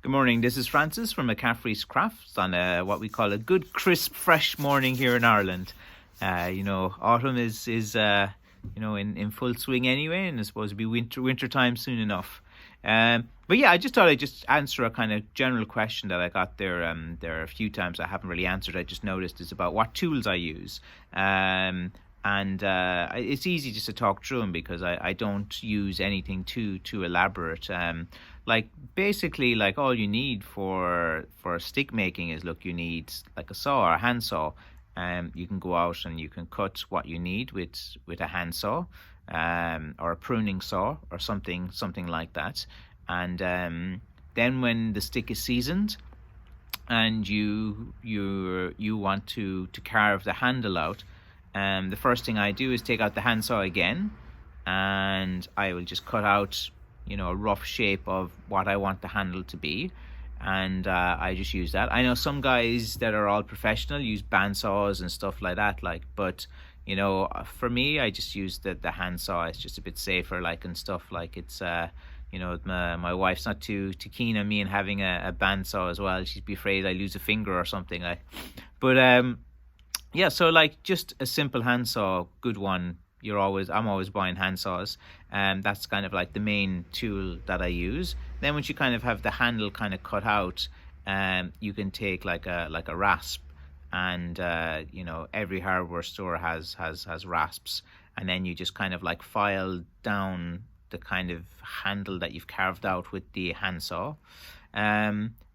Good morning. This is Francis from McCaffrey's Crafts on what we call a good, crisp, fresh morning here in Ireland. Autumn is in full swing anyway, and it's supposed to be winter time soon enough. But yeah, I just thought I'd just answer a kind of general question that I got there. There are a few times I haven't really answered. I just noticed it's about what tools I use. It's easy just to talk through them because I don't use anything too elaborate. Basically, all you need for stick making is, you need like a saw or a handsaw. You can go out and you can cut what you need with a handsaw, or a pruning saw or something like that. And then when the stick is seasoned and you want to carve the handle out, the first thing I do is take out the handsaw again, and I will just cut out a rough shape of what I want the handle to be, and I just use that. I know some guys that are all professional use bandsaws and stuff like that, but for me, I just use the handsaw. It's just a bit safer, and stuff. It's my wife's not too keen on me and having a bandsaw as well. She'd be afraid I lose a finger or something but yeah, so just a simple handsaw, good one. I'm always buying handsaws, and that's kind of the main tool that I use. Then once you kind of have the handle kind of cut out, you can take like a rasp, and every hardware store has rasps, and then you just kind of file down the kind of handle that you've carved out with the handsaw.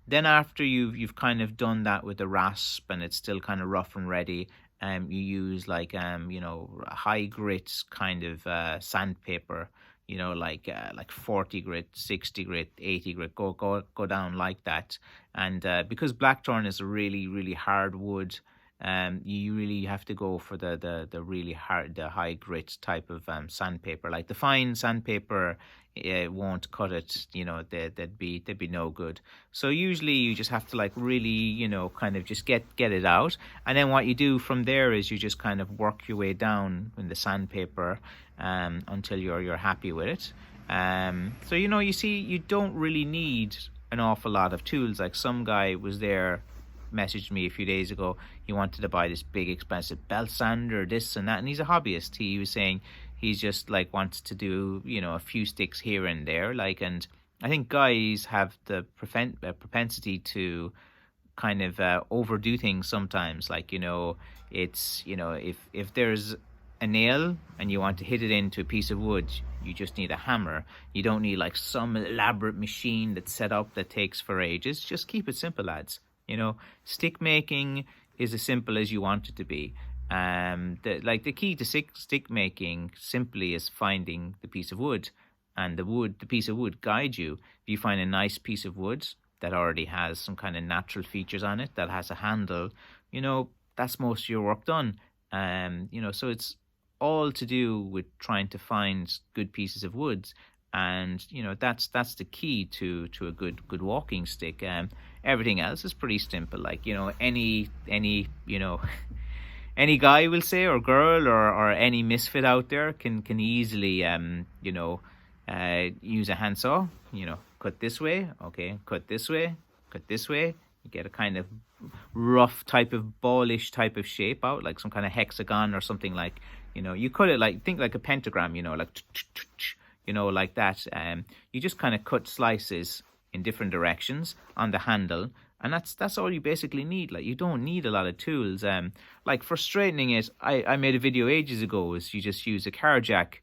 Then after you've kind of done that with the rasp and it's still kind of rough and ready, you use high grit kind of sandpaper, like 40 grit, 60 grit, 80 grit, go down like that. And because blackthorn is a really, really hard wood, you really have to go for the really hard, the high grit type of sandpaper. Like the fine sandpaper, it won't cut it. They'd be no good. So usually you just have to really kind of just get it out, and then what you do from there is you just kind of work your way down in the sandpaper until you're happy with it. So you see, you don't really need an awful lot of tools. Like some guy was there, messaged me a few days ago. He wanted to buy this big expensive belt sander, this and that, and he's a hobbyist. He was saying he's just wants to do a few sticks here and there, and I think guys have the propensity to kind of overdo things sometimes. It's if there's a nail and you want to hit it into a piece of wood, you just need a hammer. You don't need some elaborate machine that's set up that takes for ages. Just keep it simple, lads. Stick making is as simple as you want it to be. The key to stick making simply is finding the piece of wood, and the piece of wood guides you. If you find a nice piece of wood that already has some kind of natural features on it, that has a handle, that's most of your work done. So it's all to do with trying to find good pieces of wood. And that's the key to a good walking stick. Everything else is pretty simple. Any any guy will say, or girl, or any misfit out there can easily use a handsaw. Cut this way, okay, cut this way, cut this way. You get a kind of rough type of ballish type of shape out, like some kind of hexagon or something. You cut it think like a pentagram, like that. You just kind of cut slices in different directions on the handle, and that's all you basically need. You don't need a lot of tools. For straightening it, I made a video ages ago. Is you just use a car jack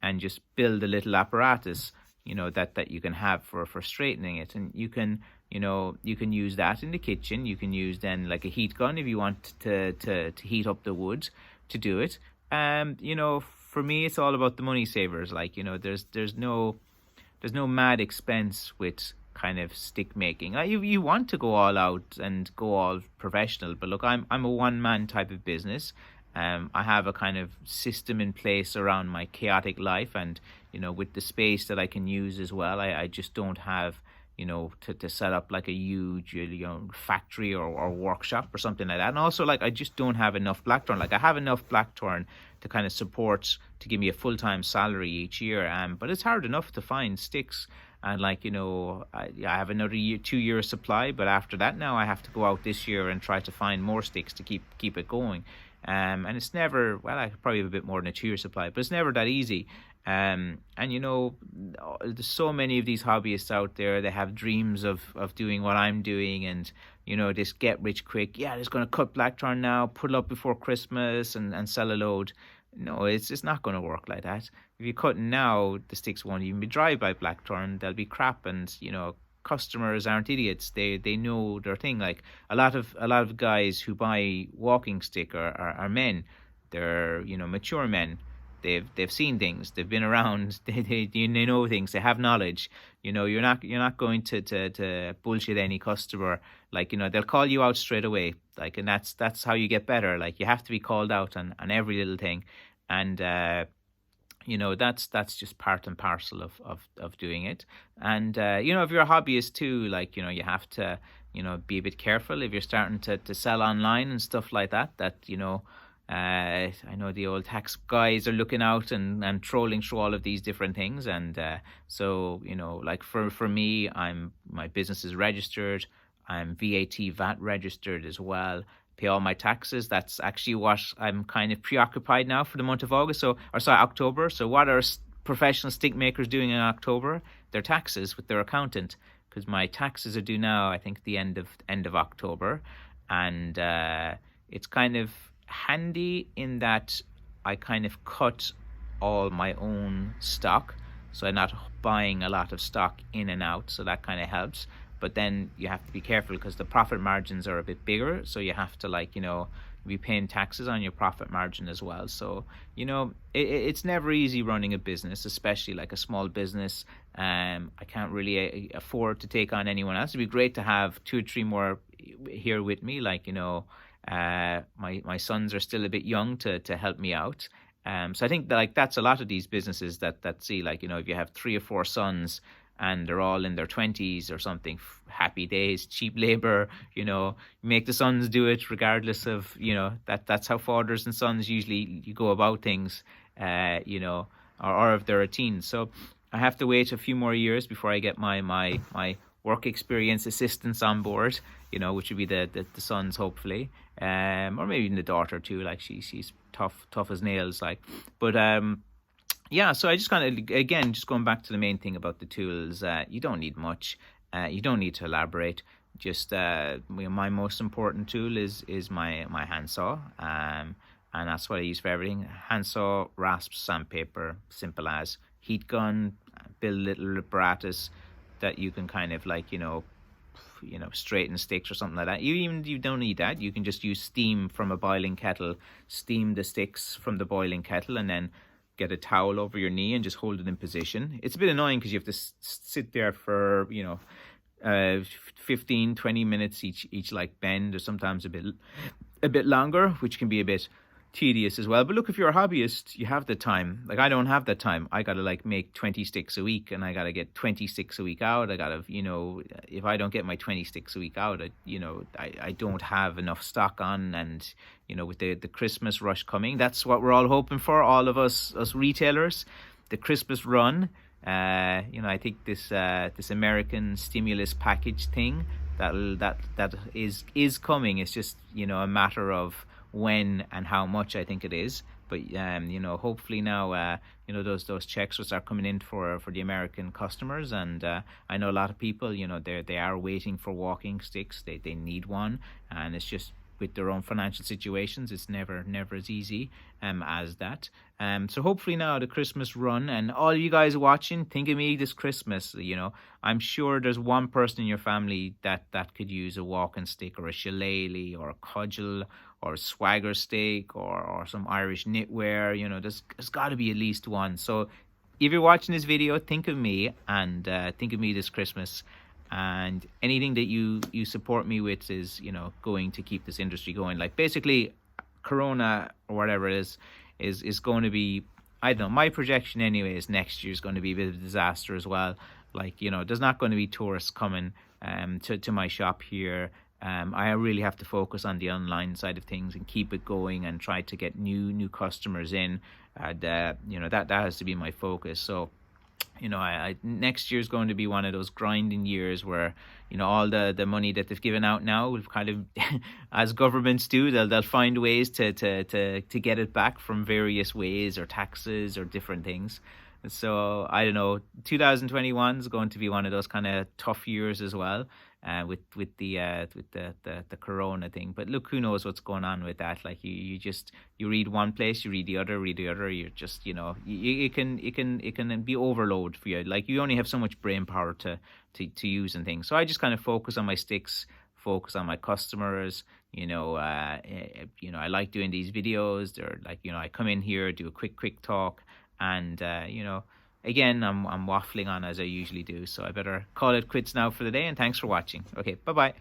and just build a little apparatus, that you can have for straightening it, and you can use that in the kitchen. You can use then a heat gun if you want to heat up the wood to do it. For me, it's all about the money savers. There's no mad expense with kind of stick making. You want to go all out and go all professional, but look, I'm a one-man type of business. I have a kind of system in place around my chaotic life, and with the space that I can use as well, I just don't have to set up a huge factory or workshop or something like that. And also I just don't have enough blackthorn. I have enough blackthorn to kind of support, to give me a full-time salary each year, but it's hard enough to find sticks and like, I have another year, 2 year supply, but after that now I have to go out this year and try to find more sticks to keep it going. And it's never, well, I probably have a bit more than a 2 year supply, but it's never that easy. And there's so many of these hobbyists out there. They have dreams of doing what I'm doing, and this get rich quick. Yeah, just going to cut blackthorn now, put it up before Christmas, and sell a load. No, it's not going to work like that. If you cut now, the sticks won't even be dry by blackthorn. They'll be crap, and customers aren't idiots. They know their thing. Like a lot of guys who buy walking stick are men. They're mature men. They've seen things. They've been around. They know things. They have knowledge. You're not going to bullshit any customer. Like they'll call you out straight away. Like, and that's how you get better. Like you have to be called out on every little thing, and that's just part and parcel of doing it. And if you're a hobbyist too, like you have to be a bit careful if you're starting to sell online and stuff like that. I know the old tax guys are looking out and trolling through all of these different things, and so like for me, my business is registered. I'm VAT registered as well. Pay all my taxes. That's actually what I'm kind of preoccupied now for the month of October. So what are professional stick makers doing in October? Their taxes with their accountant, because my taxes are due now, I think, the end of October, and it's kind of handy in that I kind of cut all my own stock, so I'm not buying a lot of stock in and out, so that kind of helps. But then you have to be careful because the profit margins are a bit bigger, so you have to be paying taxes on your profit margin as well. So it's never easy running a business, especially like a small business. I can't really afford to take on anyone else. It'd be great to have 2 or 3 more here with me, like my sons are still a bit young to help me out. So I think that, that's a lot of these businesses that see, like if you have 3 or 4 sons and they're all in their 20s or something, happy days, cheap labor, make the sons do it regardless of that's how fathers and sons usually you go about things, or if they're a teen. So I have to wait a few more years before I get my work experience assistants on board, which would be the sons, hopefully, or maybe even the daughter too. Like she's tough as nails, like. But yeah. So I just kind of, again, just going back to the main thing about the tools. You don't need much. You don't need to elaborate. Just my most important tool is my handsaw. And that's what I use for everything. Handsaw, rasp, sandpaper, simple as. Heat gun, build a little apparatus that you can kind of straighten sticks or something like that. You don't need that. You can just use steam from a boiling kettle, steam the sticks from the boiling kettle, and then get a towel over your knee and just hold it in position. It's a bit annoying because you have to sit there for 15-20 minutes each like bend, or sometimes a bit longer, which can be a bit tedious as well. But look, if you're a hobbyist, you have the time. Like I don't have that time. I gotta make 20 sticks a week, and I gotta get 20 sticks a week out. I gotta if I don't get my 20 sticks a week out, I don't have enough stock on. And with the Christmas rush coming, that's what we're all hoping for, all of us retailers, the Christmas run. I think this American stimulus package thing that is coming. It's just a matter of when and how much. I think it is, but hopefully now those checks will start coming in for the American customers. And I know a lot of people, they are waiting for walking sticks. They need one, and it's just with their own financial situations, it's never as easy as that. So hopefully now the Christmas run, and all you guys watching, think of me this Christmas. I'm sure there's one person in your family that could use a walking stick, or a shillelagh, or a cudgel, or a swagger stick, or some Irish knitwear. There's got to be at least one. So if you're watching this video, think of me, and think of me this Christmas. And anything that you support me with is going to keep this industry going. Like basically, Corona or whatever it is going to be, I don't know, my projection anyway is next year is going to be a bit of a disaster as well. Like there's not going to be tourists coming to my shop here. I really have to focus on the online side of things and keep it going and try to get new customers in. And that has to be my focus. So next year's going to be one of those grinding years where, all the money that they've given out now will kind of, as governments do, they'll find ways to get it back from various ways or taxes or different things. So I don't know. 2021 is going to be one of those kind of tough years as well, with the corona thing. But look, who knows what's going on with that? Like you read one place, you read the other, You're just it can be overload for you. Like you only have so much brain power to use and things. So I just kind of focus on my sticks, focus on my customers. I like doing these videos. They're like, I come in here, do a quick talk. And, again, I'm waffling on as I usually do. So I better call it quits now for the day. And thanks for watching. Okay, bye-bye.